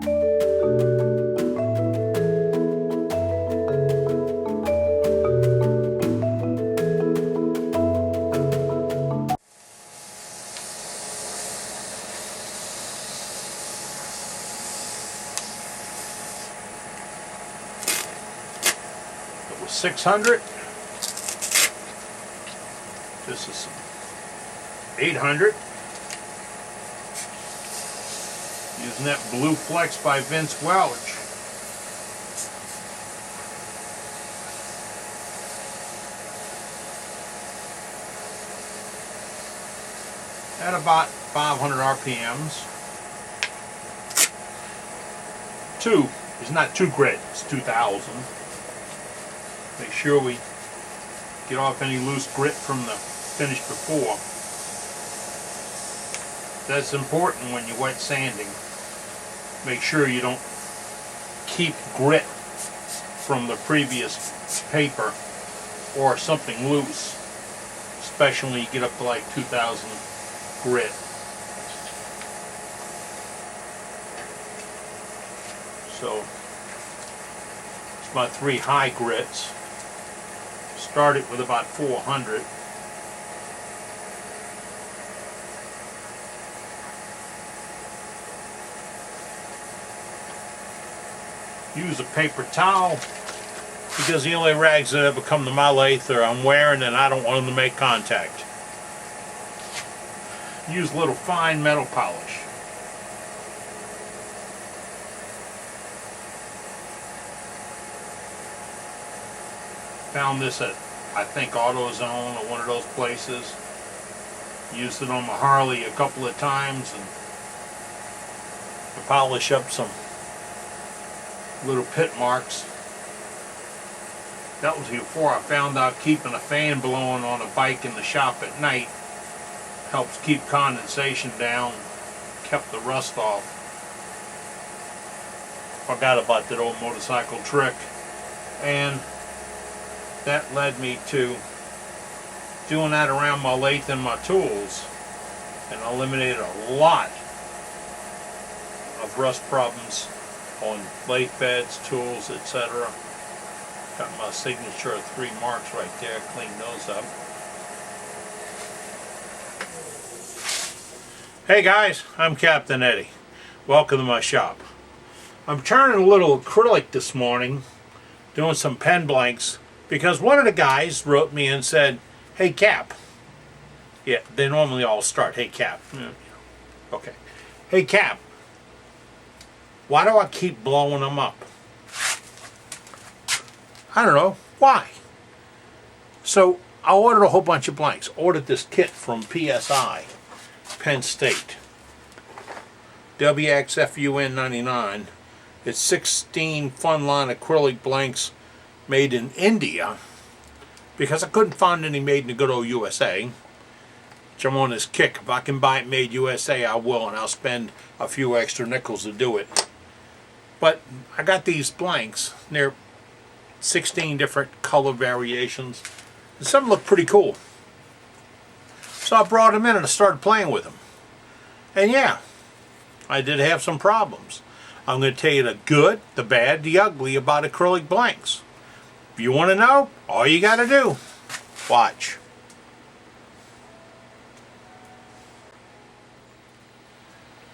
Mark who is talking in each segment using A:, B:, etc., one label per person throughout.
A: It was 600. This is 800. Using that Blue Flex by Vince Welch. At about 500 RPMs. 2 is not 2 grit, it's 2000. Make sure we get off any loose grit from the finish before. That's important when you're wet sanding. Make sure you don't keep grit from the previous paper or something loose, especially when you get up to like 2000 grit. So it's my 3 high grits. Start it with about 400. Use a paper towel because the only rags that ever come to my lathe are I'm wearing and I don't want them to make contact. Use a little fine metal polish. Found this at, I think, AutoZone or one of those places. Used it on my Harley a couple of times and to polish up some little pit marks. That was before I found out keeping a fan blowing on a bike in the shop at night helps keep condensation down, kept the rust off. Forgot about that old motorcycle trick, and that led me to doing that around my lathe and my tools, and eliminated a lot of rust problems on lathe beds, tools, etc. Got my signature of 3 marks right there, clean those up. Hey guys, I'm Captain Eddie. Welcome to my shop. I'm turning a little acrylic this morning, doing some pen blanks, because one of the guys wrote me and said, "Hey Cap." Yeah, they normally all start, "Hey Cap." Okay. "Hey Cap, why do I keep blowing them up?" I don't know. Why? So I ordered a whole bunch of blanks. Ordered this kit from PSI, Penn State. WXFUN 99. It's 16 fun line acrylic blanks made in India, because I couldn't find any made in the good old USA. Which I'm on this kick. If I can buy it made USA, I will, and I'll spend a few extra nickels to do it. But I got these blanks, and they're 16 different color variations, and some look pretty cool. So I brought them in and I started playing with them. And yeah, I did have some problems. I'm going to tell you the good, the bad, the ugly about acrylic blanks. If you want to know, all you got to do, watch.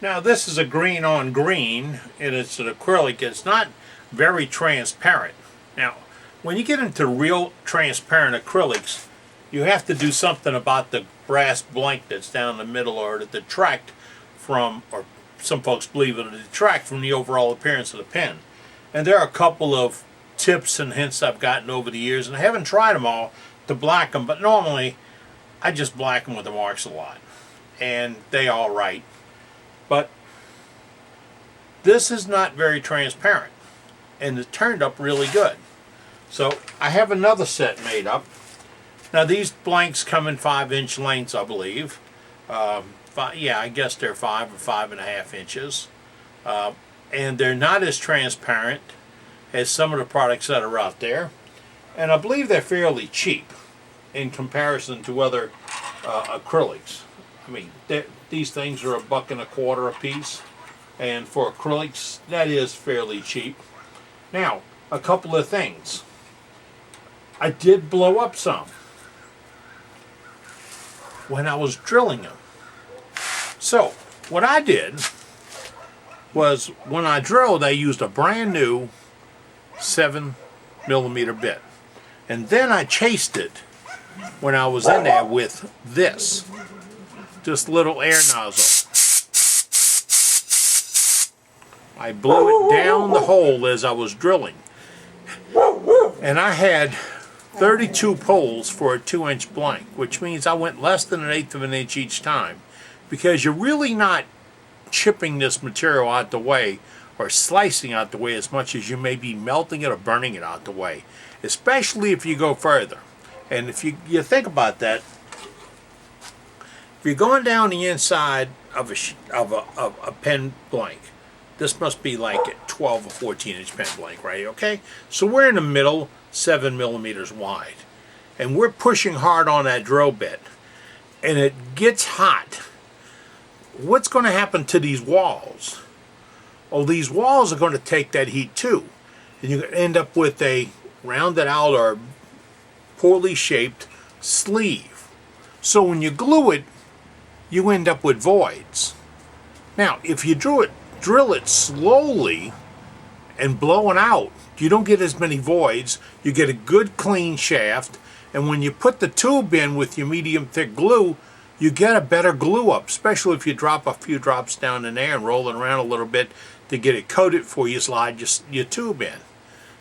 A: Now this is a green on green, and it's an acrylic. It's not very transparent. Now, when you get into real transparent acrylics, you have to do something about the brass blank that's down the middle, or to detract from, or some folks believe it'll detract from the overall appearance of the pen. And there are a couple of tips and hints I've gotten over the years, and I haven't tried them all to black them, but normally I just black them with the marks a lot, and they all right. But this is not very transparent, and it turned up really good. So I have another set made up. Now these blanks come in 5-inch lengths, I believe. Yeah, I guess they're 5 or 5.5 inches. And they're not as transparent as some of the products that are out there. And I believe they're fairly cheap in comparison to other acrylics. I mean, these things are $1.25 a piece. and for acrylics, that is fairly cheap. Now, a couple of things. I did blow up some when I was drilling them. So, what I did was, when I drilled, I used a brand new 7mm bit. And then I chased it when I was in there with this. Just little air nozzle. I blew it down the hole as I was drilling. And I had 32 poles for a 2-inch blank, which means I went less than 1/8 of an inch each time, because you're really not chipping this material out the way or slicing out the way as much as you may be melting it or burning it out the way, especially if you go further. And if you think about that, if you're going down the inside of a pen blank, this must be like a 12 or 14-inch pen blank, right? Okay, so we're in the middle, 7mm wide, and we're pushing hard on that drill bit, and it gets hot. What's going to happen to these walls? Oh, these walls are going to take that heat too, and you're going to end up with a rounded out or poorly shaped sleeve. So when you glue it, you end up with voids. Now, if you drill it slowly and blowing out, you don't get as many voids. You get a good clean shaft, and when you put the tube in with your medium thick glue, you get a better glue up, especially if you drop a few drops down in there and roll it around a little bit to get it coated before you slide your tube in.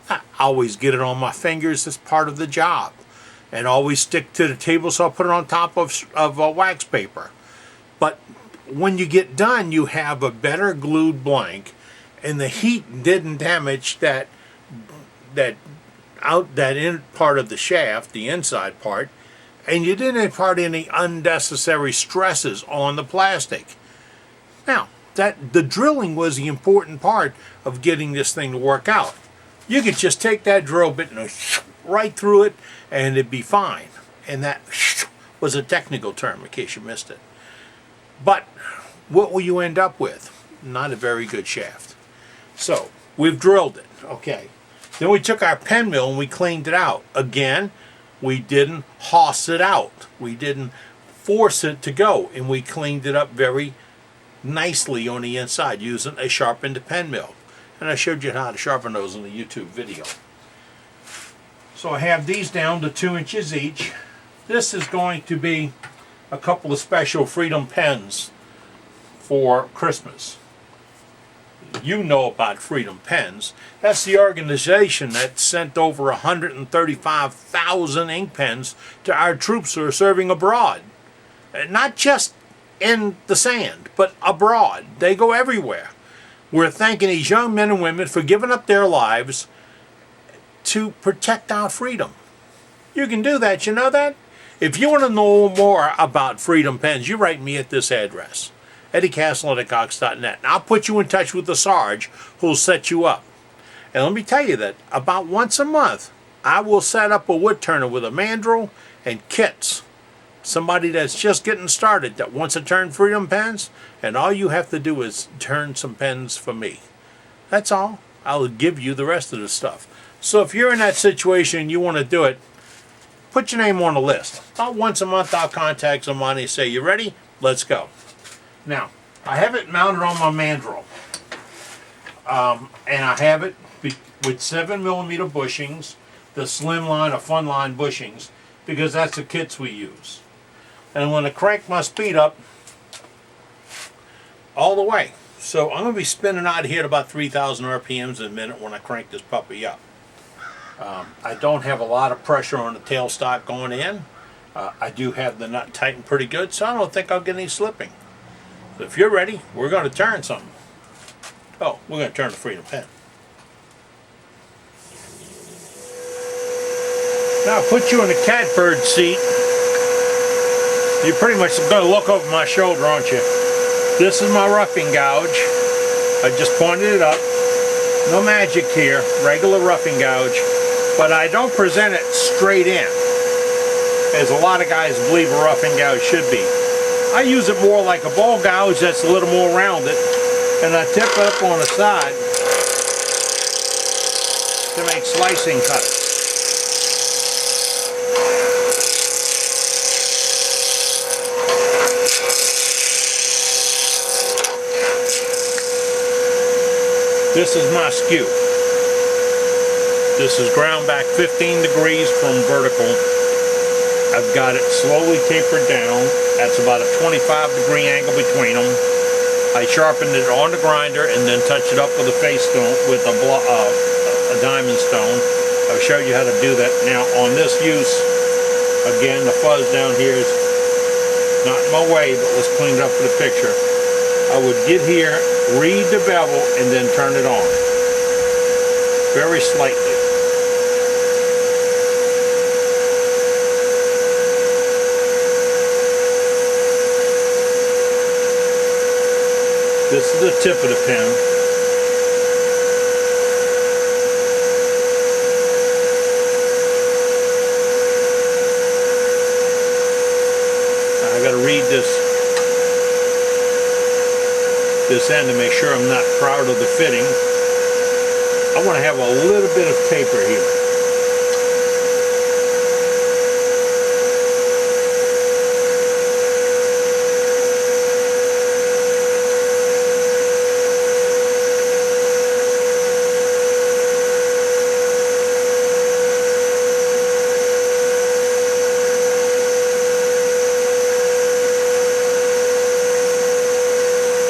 A: I always get it on my fingers as part of the job, and always stick to the table, so I'll put it on top of wax paper. But when you get done, you have a better glued blank, and the heat didn't damage that in part of the shaft, the inside part, and you didn't impart any unnecessary stresses on the plastic. Now, the drilling was the important part of getting this thing to work out. You could just take that drill bit and right through it, and it'd be fine. And that was a technical term, in case you missed it. But what will you end up with? Not a very good shaft. So, we've drilled it, okay. Then we took our pen mill and we cleaned it out. Again, we didn't hoss it out. We didn't force it to go, and we cleaned it up very nicely on the inside using a sharpened pen mill. And I showed you how to sharpen those in the YouTube video. So I have these down to 2 inches each. This is going to be a couple of special Freedom pens for Christmas. You know about Freedom Pens. That's the organization that sent over 135,000 ink pens to our troops who are serving abroad. Not just in the sand, but abroad. They go everywhere. We're thanking these young men and women for giving up their lives to protect our freedom. You can do that, you know that? If you want to know more about Freedom Pens, you write me at this address, EddieCastle@Cox.net. I'll put you in touch with the Sarge who'll set you up. And let me tell you that about once a month, I will set up a wood turner with a mandrel and kits. Somebody that's just getting started that wants to turn Freedom Pens, and all you have to do is turn some pens for me. That's all. I'll give you the rest of the stuff. So if you're in that situation and you want to do it, put your name on the list. About once a month I'll contact somebody and say, you ready? Let's go. Now, I have it mounted on my mandrel. And I have it with 7mm bushings, the slimline or funline bushings, because that's the kits we use. And I'm going to crank my speed up all the way. So I'm going to be spinning out here at about 3,000 RPMs in a minute when I crank this puppy up. I don't have a lot of pressure on the tailstock going in. I do have the nut tightened pretty good, so I don't think I'll get any slipping. So if you're ready, we're going to turn something. Oh, we're going to turn the Freedom Pen. Now I'll put you in the catbird seat. You're pretty much going to look over my shoulder, aren't you? This is my roughing gouge. I just pointed it up. No magic here, regular roughing gouge. But I don't present it straight in, as a lot of guys believe a roughing gouge should be. I use it more like a ball gouge that's a little more rounded, and I tip it up on the side to make slicing cuts. This is my skew. This is ground back 15 degrees from vertical. I've got it slowly tapered down. That's about a 25-degree angle between them. I sharpened it on the grinder and then touched it up with a face stone, with a diamond stone. I've showed you how to do that. Now on this use, again, the fuzz down here is not in my way, but let's clean it up for the picture. I would get here, read the bevel, and then turn it on. Very slightly. This is the tip of the pen. I got to read this end to make sure I'm not proud of the fitting. I want to have a little bit of taper here.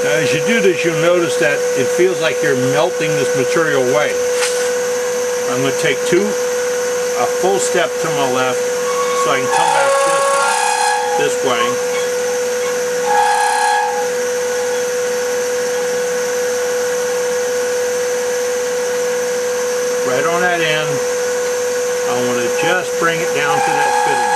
A: As you do this, you'll notice that it feels like you're melting this material away. I'm going to take a full step to my left so I can come back this way. Right on that end, I want to just bring it down to that fitting.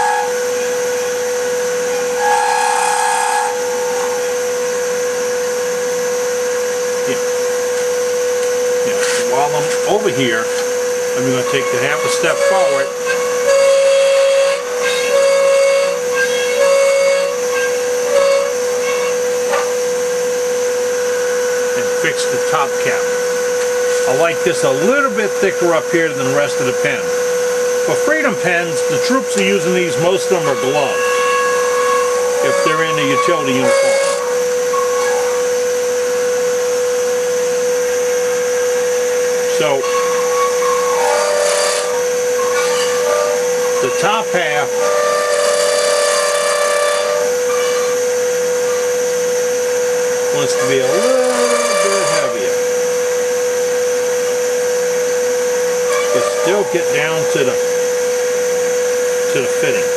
A: While I'm over here, I'm going to take the half a step forward and fix the top cap. I like this a little bit thicker up here than the rest of the pen. For Freedom pens, the troops are using these, most of them are gloved if they're in the utility uniform. So, the top half wants to be a little bit heavier. But still get down to the fitting.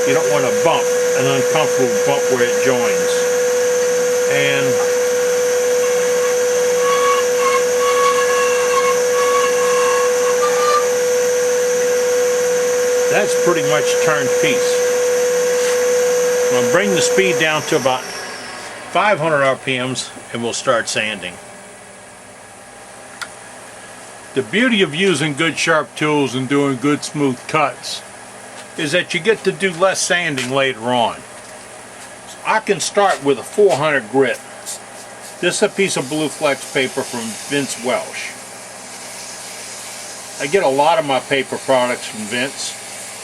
A: You don't want to bump, an uncomfortable bump where it joins. And that's pretty much turned piece. I'm going to bring the speed down to about 500 RPMs and we'll start sanding. The beauty of using good sharp tools and doing good smooth cuts is that you get to do less sanding later on. So I can start with a 400 grit. This is a piece of Blue Flex paper from Vince Welsh. I get a lot of my paper products from Vince,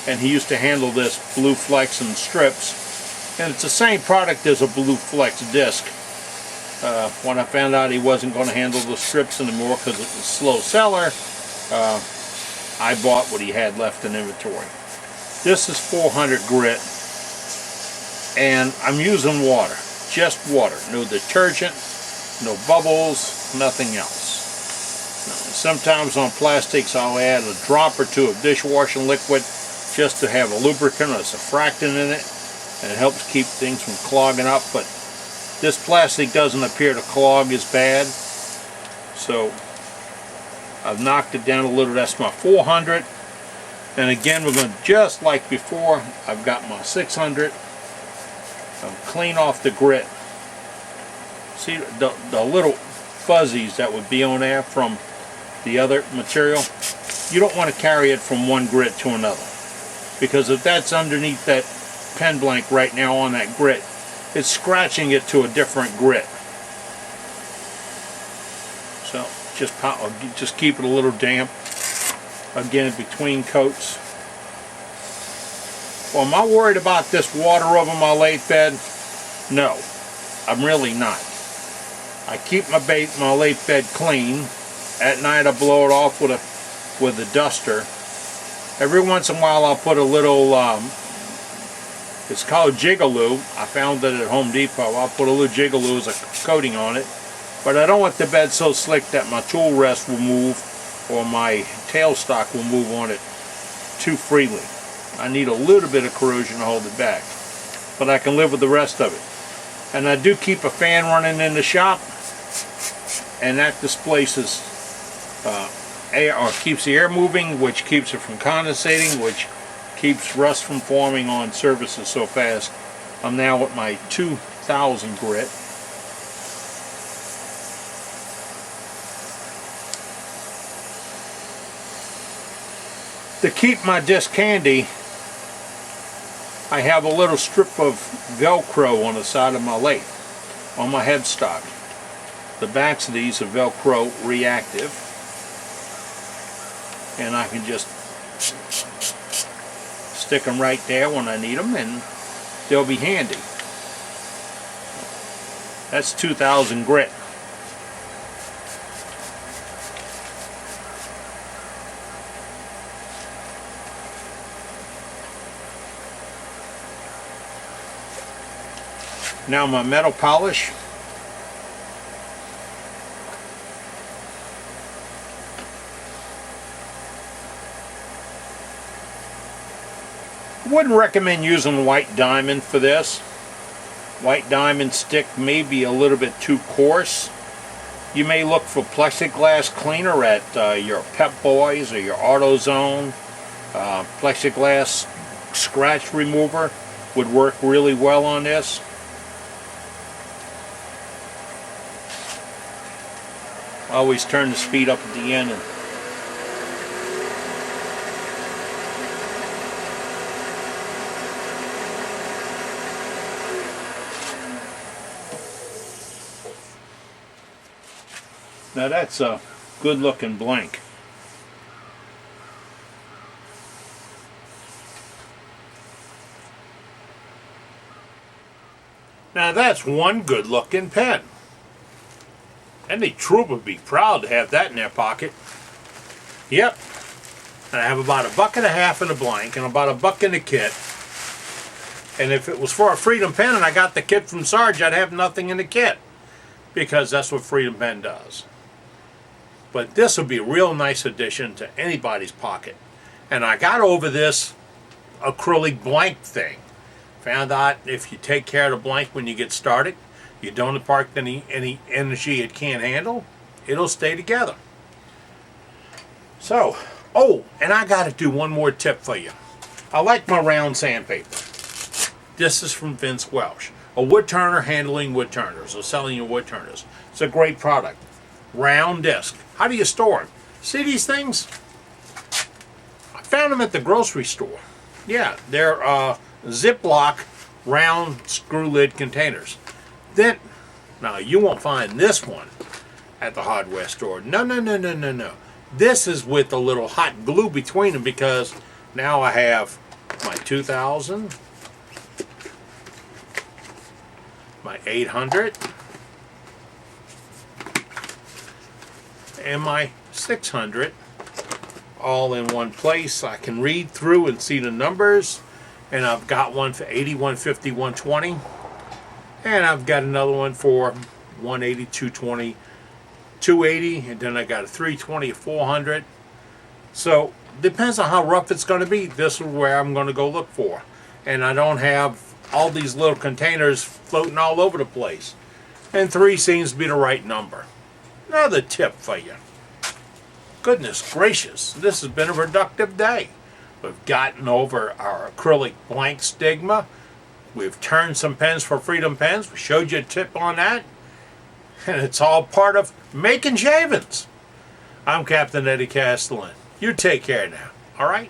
A: and he used to handle this Blue Flex in strips, and it's the same product as a Blue Flex disc. When I found out he wasn't going to handle the strips anymore because it's a slow seller, I bought what he had left in inventory. This is 400 grit, and I'm using water, just water, no detergent, no bubbles, nothing else. Now, sometimes on plastics I'll add a drop or two of dishwashing liquid just to have a lubricant or a surfactant in it, and it helps keep things from clogging up, but this plastic doesn't appear to clog as bad, so I've knocked it down a little. That's my 400, and again we're going to, just like before, I've got my 600. I'll clean off the grit. See the little fuzzies that would be on there from the other material? You don't want to carry it from one grit to another, because if that's underneath that pen blank right now on that grit, it's scratching it to a different grit. So just keep it a little damp. Again, between coats. Well, am I worried about this water over my lathe bed? No, I'm really not. I keep my lathe bed clean. At night I blow it off with a duster. Every once in a while I'll put a little, it's called Jigaloo. I found it at Home Depot. I'll put a little Jigaloo as a coating on it. But I don't want the bed so slick that my tool rest will move or my tailstock will move on it too freely. I need a little bit of corrosion to hold it back. But I can live with the rest of it. And I do keep a fan running in the shop, and that displaces air, or keeps the air moving, which keeps it from condensating, which keeps rust from forming on surfaces so fast. I'm now at my 2000 grit. To keep my disc handy, I have a little strip of Velcro on the side of my lathe, on my headstock. The backs of these are Velcro reactive, and I can just stick them right there when I need them, and they'll be handy. That's 2000 grit. Now my metal polish. Wouldn't recommend using white diamond for this. White diamond stick may be a little bit too coarse. You may look for plexiglass cleaner at your Pep Boys or your AutoZone. Plexiglass scratch remover would work really well on this. Always turn the speed up at the end. Now that's a good looking blank. Now that's one good looking pen. Any trooper would be proud to have that in their pocket. Yep. And I have about $1.50 in the blank and about $1 in the kit. And if it was for a Freedom pen and I got the kit from Sarge, I'd have nothing in the kit. Because that's what Freedom pen does. But this would be a real nice addition to anybody's pocket. And I got over this acrylic blank thing. Found out if you take care of the blank when you get started, you don't impart any energy it can't handle, it'll stay together. So, oh, and I got to do one more tip for you. I like my round sandpaper. This is from Vince Welsh, a wood turner handling wood turners, or selling you wood turners. It's a great product. Round disc. How do you store them? See these things? I found them at the grocery store. Yeah, they're Ziploc round screw lid containers. Then, now you won't find this one at the hardware store. No. This is with a little hot glue between them, because now I have my 2000, my 800, and my 600 all in one place. I can read through and see the numbers, and I've got one for 80, 150, 120. And I've got another one for 180, 220, 280, and then I got a 320, a 400. So, depends on how rough it's going to be. This is where I'm going to go look for. And I don't have all these little containers floating all over the place. And 3 seems to be the right number. Another tip for you. Goodness gracious, this has been a productive day. We've gotten over our acrylic blank stigma. We've turned some pens for Freedom pens. We showed you a tip on that. And it's all part of making shavings. I'm Captain Eddie Castellan. You take care now, all right?